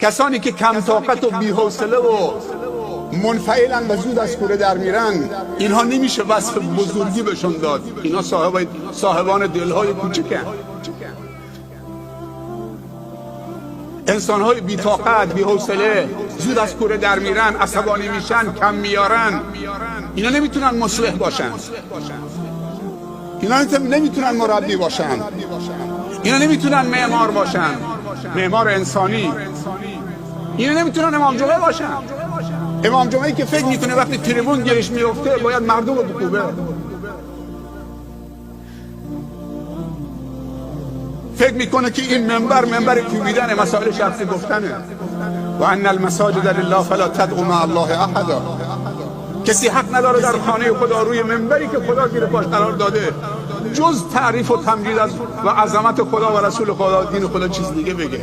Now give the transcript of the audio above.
کسانی که کم طاقت و بی‌حوصله و منفعلن و زود از کوره در میرن، اینها نمیشه وصف بزرگی بهشون داد. اینا صاحبان دلهای کوچکن. انسانهای بی طاقت، بی حوصله، زود از کوره در میرن، عصبانی میشن، کم میارن، اینا نمیتونن مصلح باشن، اینا نمیتونن مربی باشن، اینا نمیتونن معمار باشن، معمار انسانی. اینا نمیتونن امام جمعه باشن. امام جمعه‌ای که فکر میکنه وقتی تریبون گیرش میفته باید مردم رو بکوبه، فکر میکنه که این منبر کوبیدن، مسائل شخصی گفتنه. و ان المساجد لله فلا تدعوا مع الله احدا. کسی حق نداره در خانه خدا روی منبری که خدا زیر پاش قرار داده جز تعریف و تمجید از و عظمت خدا و رسول خدا، دین خدا، چیز دیگه بگه.